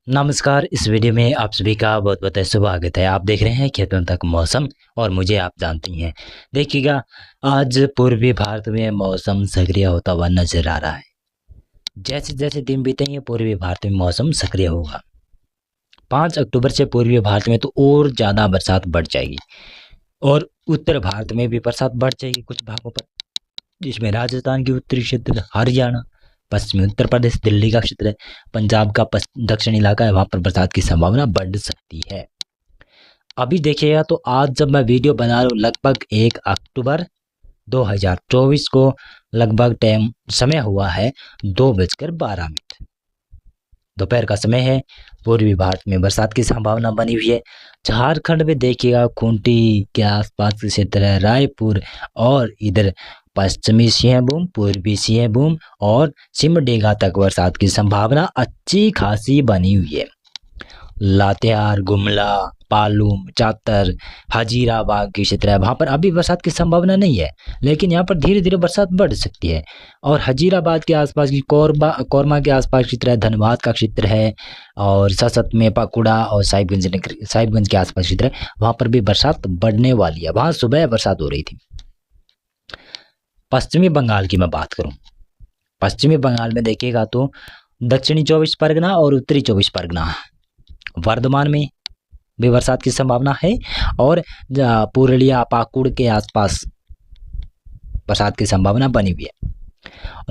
नमस्कार। इस वीडियो में आप सभी का बहुत बहुत स्वागत है। आप देख रहे हैं खेतों तक मौसम और मुझे आप जानती हैं। देखिएगा, आज पूर्वी भारत में मौसम सक्रिय होता हुआ नजर आ रहा है। जैसे जैसे दिन बीतेंगे पूर्वी भारत में मौसम सक्रिय होगा। 5 अक्टूबर से पूर्वी भारत में तो और ज़्यादा बरसात बढ़ जाएगी और उत्तर भारत में भी बरसात बढ़ जाएगी कुछ भागों पर, जिसमें राजस्थान के उत्तरी क्षेत्र, हरियाणा, पश्चिमी उत्तर प्रदेश, दिल्ली का क्षेत्र है, पंजाब का दक्षिणी इलाका है, वहां पर बरसात की संभावना बढ़ सकती है। अभी देखिएगा तो आज जब मैं वीडियो बना रहा हूँ लगभग 1 अक्टूबर 2024 को, लगभग टाइम समय हुआ है 2:12। दोपहर का समय है। पूर्वी भारत में बरसात की संभावना बनी हुई है। झारखंड में देखिएगा खूंटी के आसपास के क्षेत्र है, रायपुर और इधर पश्चिमी सिंहभूम, पूर्वी सिंहभूम और सिमडेगा तक बरसात की संभावना अच्छी खासी बनी हुई है। लातेहार, गुमला, पालूम, चातर, हजीराबाग के क्षेत्र है, वहाँ पर अभी बरसात की संभावना नहीं है, लेकिन यहाँ पर धीरे धीरे बरसात बढ़ सकती है। और हजीराबाद के आसपास की कोरमा के आसपास क्षेत्र है, धनबाद का क्षेत्र है और ससत में पाकुड़ा और साहिबगंज के आसपास क्षेत्र है, वहाँ पर भी बरसात बढ़ने वाली है। वहाँ सुबह बरसात हो रही थी। पश्चिमी बंगाल की मैं बात करूँ, पश्चिमी बंगाल में देखिएगा तो दक्षिणी 24 परगना और उत्तरी 24 परगना, वर्धमान में भी बरसात की संभावना है और पुरुलिया, पाकुड़ के आसपास बरसात की संभावना बनी हुई है।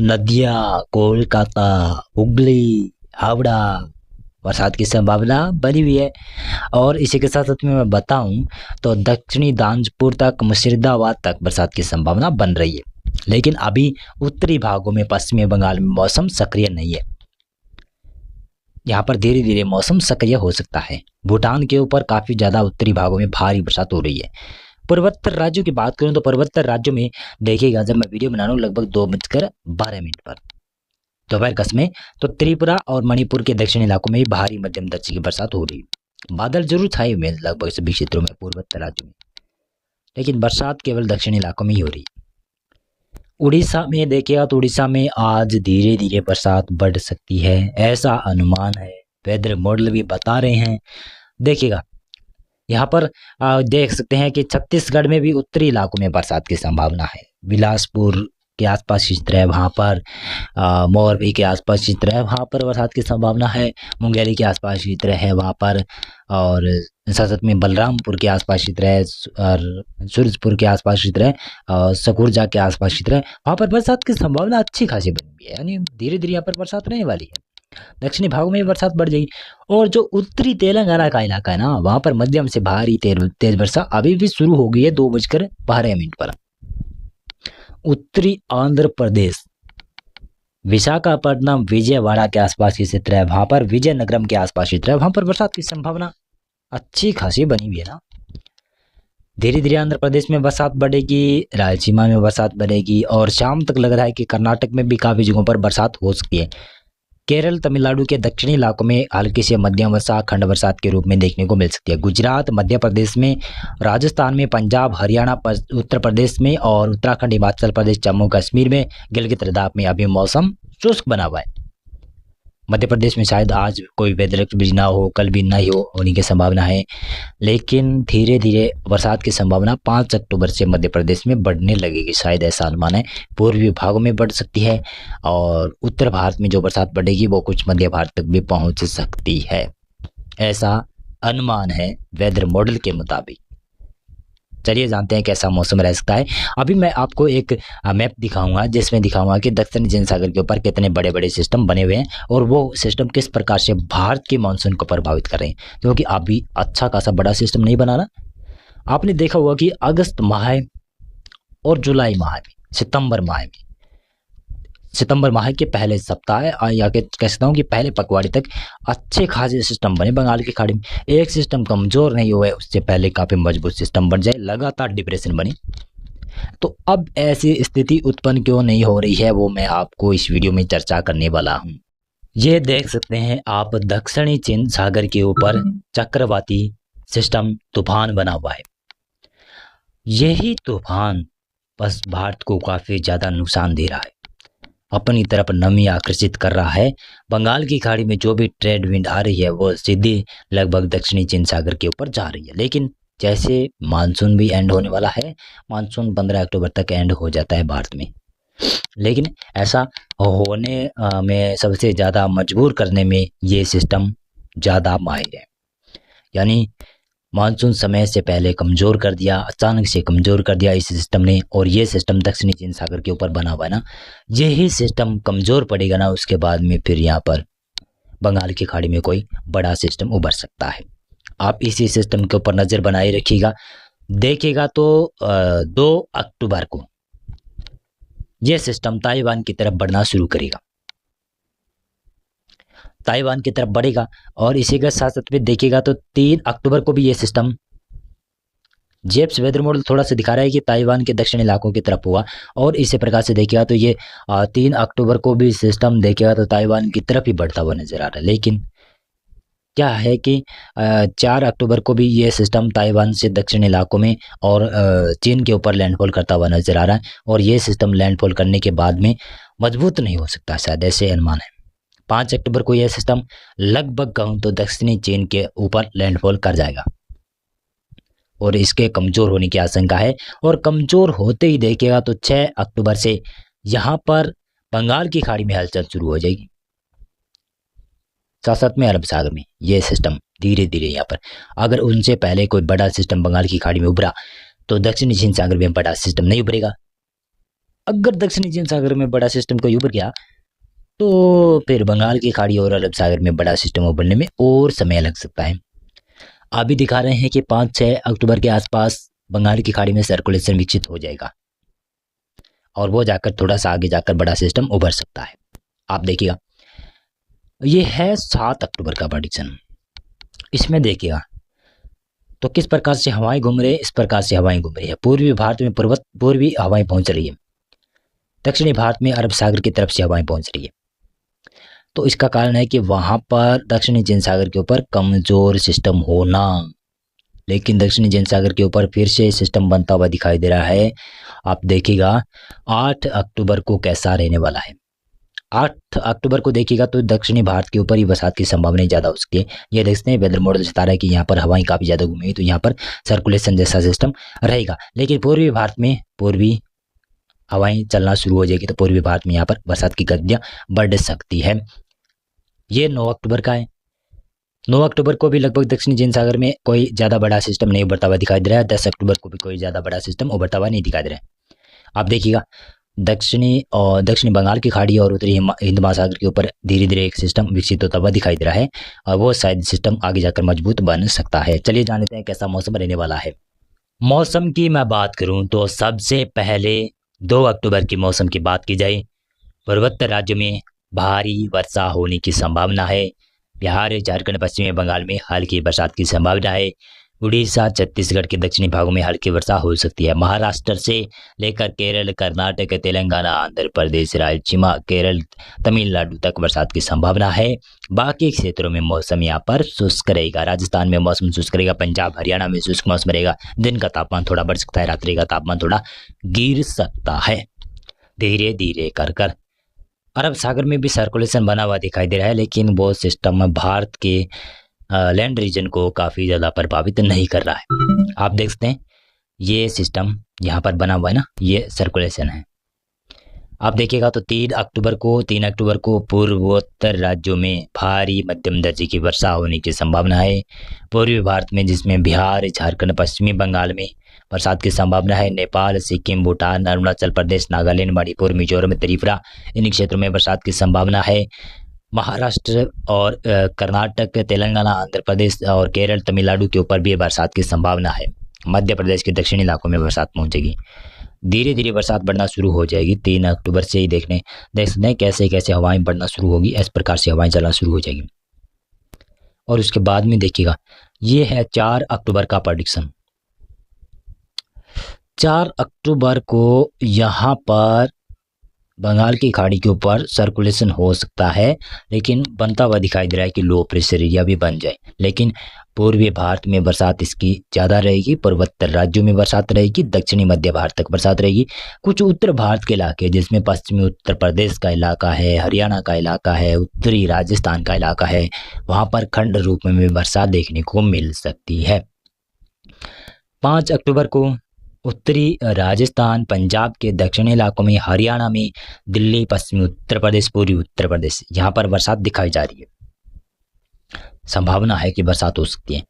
नदिया, कोलकाता, हुगली, हावड़ा, बरसात की संभावना बनी हुई है। और इसी के साथ साथ में मैं बताऊं तो दक्षिणी दांजपुर तक, मुर्शिदाबाद तक बरसात की संभावना बन रही है, लेकिन अभी उत्तरी भागों में पश्चिमी बंगाल में मौसम सक्रिय नहीं है। यहाँ पर धीरे धीरे मौसम सक्रिय हो सकता है। भूटान के ऊपर काफ़ी ज़्यादा उत्तरी भागों में भारी बरसात हो रही है। पूर्वोत्तर राज्यों की बात करूँ तो पूर्वोत्तर राज्यों में देखिएगा, जब मैं वीडियो बना रहा हूँ लगभग 2:12 पर दोपहर का समय, तो त्रिपुरा और मणिपुर के दक्षिणी इलाकों में भारी मध्यम दर्जे की बरसात हो रही है। बादल जरूर छाए हुए हैं लगभग सभी क्षेत्रों में पूर्वोत्तर राज्यों में, लेकिन बरसात केवल दक्षिणी इलाकों में ही हो रही है। उड़ीसा में देखिएगा तो उड़ीसा में आज धीरे धीरे बरसात बढ़ सकती है, ऐसा अनुमान है। वेदर मॉडल भी बता रहे हैं। देखिएगा यहाँ पर देख सकते हैं कि छत्तीसगढ़ में भी उत्तरी इलाकों में बरसात की संभावना है। बिलासपुर के आसपास क्षेत्र है, वहाँ पर मोरबी के आसपास क्षेत्र है, वहाँ पर बरसात की संभावना है। मुंगेली के आसपास क्षेत्र है वहाँ पर, और साथ में बलरामपुर के आसपास क्षेत्र है और सूरजपुर के आसपास क्षेत्र है और सकुरजा के आसपास क्षेत्र है, वहाँ पर बरसात की संभावना अच्छी खासी बनी हुई है। यानी धीरे धीरे यहाँ पर बरसात रहने वाली है। दक्षिणी भागों में भी बरसात बढ़ जाएगी। और जो उत्तरी तेलंगाना का इलाका है ना, वहाँ पर मध्यम से भारी तेज वर्षा अभी भी शुरू हो गई है 2:12 पर। उत्तरी आंध्र प्रदेश, विशाखापट्टनम, विजयवाड़ा के आसपास की क्षेत्र है, वहां पर विजयनगरम के आसपास क्षेत्र है, वहां पर बरसात की संभावना अच्छी खासी बनी हुई है ना। धीरे धीरे आंध्र प्रदेश में बरसात बढ़ेगी, रायलसीमा में बरसात बढ़ेगी और शाम तक लग रहा है कि कर्नाटक में भी काफी जगहों पर बरसात हो सकती है। केरल, तमिलनाडु के दक्षिणी इलाकों में हल्की से मध्यम वर्षा खंड बरसात के रूप में देखने को मिल सकती है। गुजरात, मध्य प्रदेश में, राजस्थान में, पंजाब, हरियाणा, उत्तर प्रदेश में और उत्तराखंड, हिमाचल प्रदेश, जम्मू कश्मीर में, गिलगित लद्दाख में अभी मौसम शुष्क बना हुआ है। मध्य प्रदेश में शायद आज कोई वेदर भी ना हो, कल भी ना ही होने की संभावना है, लेकिन धीरे धीरे बरसात की संभावना 5 अक्टूबर से मध्य प्रदेश में बढ़ने लगेगी, शायद ऐसा अनुमान है। पूर्वी भागों में बढ़ सकती है और उत्तर भारत में जो बरसात बढ़ेगी वो कुछ मध्य भारत तक भी पहुंच सकती है, ऐसा अनुमान है वेदर मॉडल के मुताबिक। चलिए जानते हैं कैसा मौसम रह सकता है। अभी मैं आपको एक मैप दिखाऊंगा जिसमें दिखाऊंगा कि दक्षिणी जैन सागर के ऊपर कितने बड़े बड़े सिस्टम बने हुए हैं और वो सिस्टम किस प्रकार से भारत के मानसून को प्रभावित कर रहे हैं, क्योंकि अभी अच्छा खासा बड़ा सिस्टम नहीं बना ना। आपने देखा होगा कि अगस्त माह और जुलाई माह में, सितंबर माह के पहले सप्ताह या कह सकता हूँ कि पहले पखवाड़े तक अच्छे खासे सिस्टम बने बंगाल की खाड़ी में। एक सिस्टम कमजोर नहीं हुआ है, उससे पहले काफी मजबूत सिस्टम बन जाए, लगातार डिप्रेशन बनी। तो अब ऐसी स्थिति उत्पन्न क्यों नहीं हो रही है, वो मैं आपको इस वीडियो में चर्चा करने वाला हूँ। ये देख सकते हैं आप, दक्षिणी चीन सागर के ऊपर चक्रवाती सिस्टम तूफान बना हुआ है। यही तूफान बस भारत को काफी ज्यादा नुकसान दे रहा है। अपनी तरफ नमी आकर्षित कर रहा है। बंगाल की खाड़ी में जो भी ट्रेड विंड आ रही है वो सीधी लगभग दक्षिणी चीन सागर के ऊपर जा रही है। लेकिन जैसे मानसून भी एंड होने वाला है, मानसून 15 अक्टूबर तक एंड हो जाता है भारत में, लेकिन ऐसा होने में सबसे ज़्यादा मजबूर करने में ये सिस्टम ज़्यादा माहिर है। यानी मानसून समय से पहले कमज़ोर कर दिया, अचानक से कमज़ोर कर दिया इस सिस्टम ने। और ये सिस्टम दक्षिणी चीन सागर के ऊपर बना हुआ है ना, यही सिस्टम कमज़ोर पड़ेगा ना, उसके बाद में फिर यहाँ पर बंगाल की खाड़ी में कोई बड़ा सिस्टम उभर सकता है। आप इसी सिस्टम के ऊपर नज़र बनाए रखिएगा। देखिएगा तो 2 अक्टूबर को ये सिस्टम ताइवान की तरफ बढ़ना शुरू करेगा, ताइवान की तरफ बढ़ेगा। और इसी के साथ साथ में देखिएगा तो 3 अक्टूबर को भी ये सिस्टम, जेप्स वेदर मॉडल थोड़ा सा दिखा रहा है कि ताइवान के दक्षिणी इलाकों की तरफ हुआ। और इसी प्रकार से देखिएगा तो ये 3 अक्टूबर को भी सिस्टम देखिएगा तो ताइवान की तरफ ही बढ़ता हुआ नजर आ रहा है। लेकिन क्या है कि 4 अक्टूबर को भी ये सिस्टम ताइवान से दक्षिण इलाकों में और चीन के ऊपर लैंडफॉल करता हुआ नजर आ रहा है। और ये सिस्टम लैंडफॉल करने के बाद में मजबूत नहीं हो सकता, शायद ऐसे अनुमान है। 5 अक्टूबर को यह सिस्टम लगभग कहूँ तो दक्षिणी चीन के ऊपर लैंडफॉल कर जाएगा और इसके कमज़ोर होने की आशंका है। और कमज़ोर होते ही देखिएगा तो 6 अक्टूबर से यहाँ पर बंगाल की खाड़ी में हलचल शुरू हो जाएगी, साथ साथ में अरब सागर में ये सिस्टम धीरे धीरे यहाँ पर, अगर उनसे पहले कोई बड़ा सिस्टम बंगाल की खाड़ी में उभरा तो दक्षिणी चीन सागर में बड़ा सिस्टम नहीं उभरेगा। अगर दक्षिणी चीन सागर में बड़ा सिस्टम कोई उभर गया तो फिर बंगाल की खाड़ी और अरब सागर में बड़ा सिस्टम उभरने में और समय लग सकता है। अभी दिखा रहे हैं कि 5-6 अक्टूबर के आसपास बंगाल की खाड़ी में सर्कुलेशन विकसित हो जाएगा और वो जाकर थोड़ा सा आगे जाकर बड़ा सिस्टम उभर सकता है। आप देखिएगा, ये है 7 अक्टूबर का प्रेडिक्शन। इसमें देखिएगा तो किस प्रकार से हवाएं घूम रही है, इस प्रकार से हवाएं घूम रही है। पूर्वी भारत में पूर्वी हवाएं पहुंच रही है, दक्षिणी भारत में अरब सागर की तरफ से हवाएं पहुंच रही है। तो इसका कारण है कि वहां पर दक्षिणी चीन सागर के ऊपर कमजोर सिस्टम होना, लेकिन दक्षिणी चीन सागर के ऊपर फिर से सिस्टम बनता हुआ दिखाई दे रहा है। आप देखिएगा 8 अक्टूबर को कैसा रहने वाला है। 8 अक्टूबर को देखिएगा तो दक्षिणी भारत के ऊपर ही बरसात की संभावना ज़्यादा हो सकती है। ये देखते हैं वेदर मॉडल बता रहा है कि यहाँ पर हवाएं काफ़ी ज़्यादा घूमेंगी, तो यहाँ पर सर्कुलेशन जैसा सिस्टम रहेगा। लेकिन पूर्वी भारत में पूर्वी हवाएं चलना शुरू हो जाएगी, तो पूर्वी भारत में यहाँ पर बरसात की गतियाँ बढ़ सकती है। ये 9 अक्टूबर का है। 9 अक्टूबर को भी लगभग दक्षिणी चीन सागर में कोई ज़्यादा बड़ा सिस्टम नहीं उभरता हुआ दिखाई दे रहा है। 10 अक्टूबर को भी कोई ज़्यादा बड़ा सिस्टम उभरता हुआ नहीं दिखाई दे रहा है। आप देखिएगा दक्षिणी बंगाल की खाड़ी और उत्तरी हिंद महासागर के ऊपर धीरे धीरे एक सिस्टम विकसित होता हुआ दिखाई दे रहा है और वो शायद सिस्टम आगे जाकर मजबूत बन सकता है। चलिए जान लेते हैं कैसा मौसम रहने वाला है। मौसम की मैं बात करूं तो सबसे पहले 2 अक्टूबर की मौसम की बात की जाए, पूर्वोत्तर राज्यों में भारी वर्षा होने की संभावना है। बिहार, झारखंड, पश्चिमी बंगाल में हल्की बरसात की संभावना है। उड़ीसा, छत्तीसगढ़ के दक्षिणी भागों में हल्की वर्षा हो सकती है। महाराष्ट्र से लेकर केरल, कर्नाटक, तेलंगाना, आंध्र प्रदेश, रायलसीमा, केरल, तमिलनाडु तक बरसात की संभावना है। बाकी क्षेत्रों में मौसम यहाँ पर शुष्क रहेगा। राजस्थान में मौसम शुष्क रहेगा, पंजाब, हरियाणा में शुष्क मौसम रहेगा। दिन का तापमान थोड़ा बढ़ सकता है, रात्रि का तापमान थोड़ा गिर सकता है। धीरे धीरे कर अरब सागर में भी सर्कुलेशन बना हुआ दिखाई दे रहा है, लेकिन वो सिस्टम भारत के लैंड रीजन को काफ़ी ज़्यादा प्रभावित नहीं कर रहा है। आप देख सकते हैं ये सिस्टम यहाँ पर बना हुआ है ना, ये सर्कुलेशन है। आप देखिएगा तो 3 अक्टूबर को पूर्वोत्तर राज्यों में भारी मध्यम दर्जे की वर्षा होने की संभावना है। पूर्वी भारत में जिसमें बिहार, झारखंड, पश्चिमी बंगाल में बरसात की संभावना है। नेपाल, सिक्किम, भूटान, अरुणाचल प्रदेश, नागालैंड, मणिपुर, मिजोरम, त्रिपुरा, इन क्षेत्रों में बरसात की संभावना है। महाराष्ट्र और कर्नाटक, तेलंगाना, आंध्र प्रदेश और केरल, तमिलनाडु के ऊपर भी बरसात की संभावना है। मध्य प्रदेश के दक्षिणी इलाकों में बरसात पहुंचेगी। धीरे धीरे बरसात बढ़ना शुरू हो जाएगी। 3 अक्टूबर से ही देख सकते हैं कैसे कैसे हवाएं बढ़ना शुरू होगी। इस प्रकार से हवाएं चलना शुरू हो जाएगी। और उसके बाद में देखिएगा ये है 4 अक्टूबर का प्रेडिक्शन। 4 अक्टूबर को यहाँ पर बंगाल की खाड़ी के ऊपर सर्कुलेशन हो सकता है, लेकिन बनता हुआ दिखाई दे रहा है कि लो प्रेशर एरिया भी बन जाए। लेकिन पूर्वी भारत में बरसात इसकी ज़्यादा रहेगी, पूर्वोत्तर राज्यों में बरसात रहेगी, दक्षिणी मध्य भारत तक बरसात रहेगी। कुछ उत्तर भारत के इलाके जिसमें पश्चिमी उत्तर प्रदेश का इलाका है, हरियाणा का इलाका है, उत्तरी राजस्थान का इलाका है, वहाँ पर खंड रूप में भी बरसात देखने को मिल सकती है। 5 अक्टूबर को उत्तरी राजस्थान, पंजाब के दक्षिणी इलाकों में, हरियाणा में, दिल्ली, पश्चिमी उत्तर प्रदेश, पूर्वी उत्तर प्रदेश, यहाँ पर बरसात दिखाई जा रही है। संभावना है कि बरसात हो सकती है।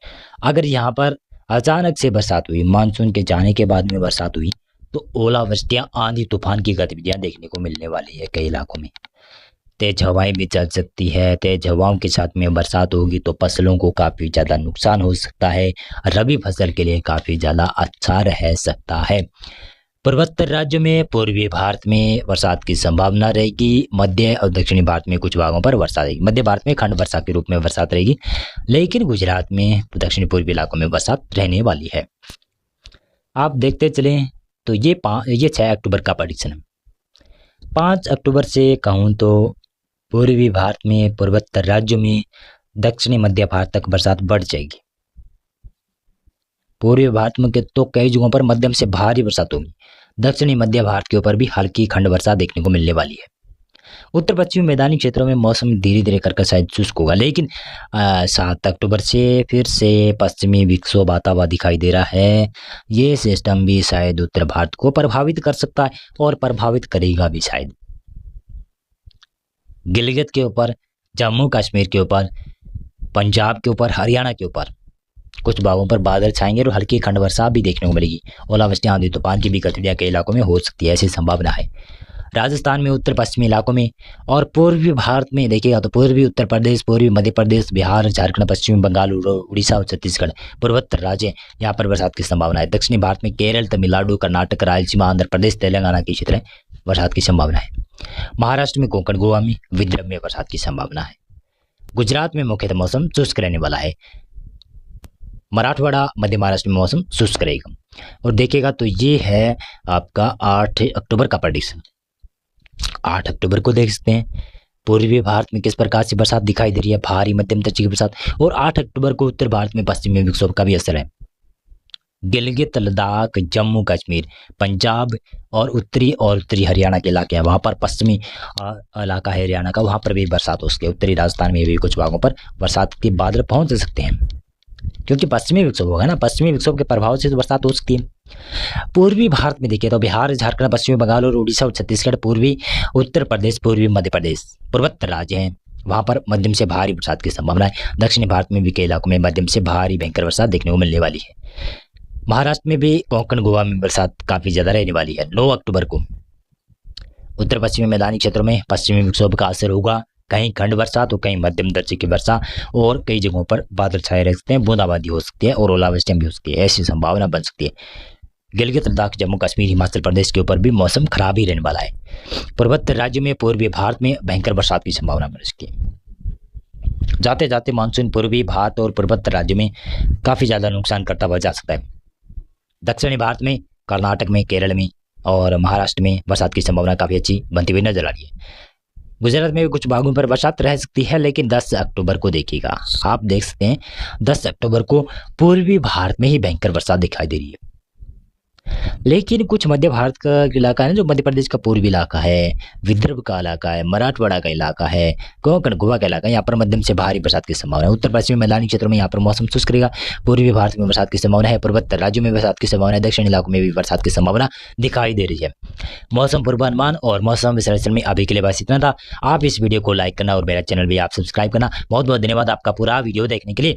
अगर यहाँ पर अचानक से बरसात हुई, मानसून के जाने के बाद में बरसात हुई, तो ओलावृष्टियां, आंधी तूफान की गतिविधियां देखने को मिलने वाली है। कई इलाकों में तेज हवाएं भी चल सकती है। तेज हवाओं के साथ में बरसात होगी तो फसलों को काफ़ी ज़्यादा नुकसान हो सकता है। रबी फसल के लिए काफ़ी ज़्यादा अच्छा रह सकता है। पूर्वोत्तर राज्यों में, पूर्वी भारत में बरसात की संभावना रहेगी। मध्य और दक्षिणी भारत में कुछ भागों पर वर्षा रहेगी। मध्य भारत में खंड वर्षा के रूप में बरसात रहेगी, लेकिन गुजरात में, दक्षिणी पूर्वी इलाकों में बरसात रहने वाली है। आप देखते चलें तो ये 6 अक्टूबर का प्रेडिक्शन है। 5 अक्टूबर से कहूँ तो पूर्वी भारत में, पूर्वोत्तर राज्यों में, दक्षिणी मध्य भारत तक बरसात बढ़ जाएगी। पूर्वी भारत में तो कई जगहों पर मध्यम से भारी बरसात होगी। दक्षिणी मध्य भारत के ऊपर भी हल्की खंड वर्षा देखने को मिलने वाली है। उत्तर पश्चिमी मैदानी क्षेत्रों में मौसम धीरे धीरे कर शायद शुष्क होगा, लेकिन 7 अक्टूबर से फिर से पश्चिमी विक्षोभ आता हुआ दिखाई दे रहा है। ये सिस्टम भी शायद उत्तर भारत को प्रभावित कर सकता है और प्रभावित करेगा भी शायद। गिलगित के ऊपर, जम्मू कश्मीर के ऊपर, पंजाब के ऊपर, हरियाणा के ऊपर कुछ भागों पर बादल छाएंगे और हल्की खंड वर्षा भी देखने को मिलेगी। ओलावृष्टि, आंधी तूफान की भी गतिविधियां कई इलाकों में हो सकती है, ऐसी संभावना है। राजस्थान में, उत्तर पश्चिमी इलाकों में और पूर्वी भारत में देखिएगा तो पूर्वी उत्तर प्रदेश, पूर्वी मध्य प्रदेश, बिहार, झारखंड, पश्चिमी बंगाल, उड़ीसा और छत्तीसगढ़, पूर्वोत्तर राज्य, यहाँ पर बरसात की संभावना है। दक्षिणी भारत में केरल, तमिलनाडु, कर्नाटक, रायलसीमा, आंध्र प्रदेश, तेलंगाना के क्षेत्र में बरसात की संभावना है। महाराष्ट्र में, कोंकण, गोवा में, विदर्भ में बरसात की संभावना है। गुजरात में मुख्यतः मौसम शुष्क रहने वाला है। मराठवाड़ा, मध्य महाराष्ट्र में मौसम शुष्क रहेगा। और देखिएगा तो ये है आपका 8 अक्टूबर का प्रेडिक्शन। 8 अक्टूबर को देख सकते हैं पूर्वी भारत में किस प्रकार से बरसात दिखाई दे रही है, भारी मध्यम दर्जे की बरसात। और 8 अक्टूबर को उत्तर भारत में पश्चिमी विक्षोभ का भी असर है। गिलगित, लद्दाख, जम्मू कश्मीर, पंजाब और उत्तरी हरियाणा के इलाके हैं, वहाँ पर पश्चिमी इलाका है हरियाणा का, वहाँ पर भी बरसात हो सकती है। उत्तरी राजस्थान में भी कुछ भागों पर बरसात के बादल पहुँच सकते हैं, क्योंकि पश्चिमी विक्षोभ होगा ना, पश्चिमी विक्षोभ के प्रभाव से तो बरसात हो सकती है। पूर्वी भारत में देखिए तो बिहार, झारखंड, पश्चिमी बंगाल और उड़ीसा और छत्तीसगढ़, पूर्वी उत्तर प्रदेश, पूर्वी मध्य प्रदेश, पूर्वोत्तर राज्य हैं, वहाँ पर मध्यम से भारी बरसात की संभावना है। दक्षिणी भारत में भी कई इलाकों में मध्यम से भारी भयंकर बरसात देखने को मिलने वाली है। महाराष्ट्र में भी, कोंकण, गोवा में बरसात काफ़ी ज़्यादा रहने वाली है। 9 अक्टूबर को उत्तर पश्चिमी मैदानी क्षेत्रों में पश्चिमी विक्षोभ का असर होगा। कहीं खंड वर्षा तो कहीं मध्यम दर्जे की वर्षा, और कई जगहों पर बादल छाए रह सकते हैं, बूंदाबांदी हो सकती है और ओलावृष्टियां भी हो सकती है, ऐसी संभावना बन सकती है। गिलगित, लद्दाख, जम्मू कश्मीर, हिमाचल प्रदेश के ऊपर भी मौसम खराब ही रहने वाला है। पूर्वोत्तर राज्यों में, पूर्वी भारत में भयंकर बरसात की संभावना बन सकती है। जाते जाते मानसून पूर्वी भारत और पूर्वोत्तर राज्यों में काफ़ी ज़्यादा नुकसान करता हुआ जा सकता है। दक्षिणी भारत में, कर्नाटक में, केरल में और महाराष्ट्र में बरसात की संभावना काफ़ी अच्छी बनती हुई नजर आ रही है। गुजरात में भी कुछ भागों पर बरसात रह सकती है, लेकिन 10 अक्टूबर को देखिएगा, आप देख सकते हैं 10 अक्टूबर को पूर्वी भारत में ही भयंकर बरसात दिखाई दे रही है। लेकिन कुछ मध्य भारत का इलाका है, जो मध्य प्रदेश का पूर्वी इलाका है, विदर्भ का इलाका है, मराठवाड़ा का इलाका है, कोंकण, गोवा का इलाका है, यहाँ पर मध्यम से भारी बरसात की संभावना है। उत्तर पश्चिमी मैदानी क्षेत्रों में यहाँ पर मौसम शुष्क रहेगा। पूर्वी भारत में बरसात की संभावना है, पूर्वोत्तर राज्यों में बरसात की संभावना है, दक्षिण इलाकों में भी बरसात की संभावना दिखाई दे रही है। मौसम पूर्वानुमान और मौसम विश्लेषण में अभी के लिए बस इतना था। आप इस वीडियो को लाइक करना और मेरा चैनल भी आप सब्सक्राइब करना। बहुत बहुत धन्यवाद आपका पूरा वीडियो देखने के लिए।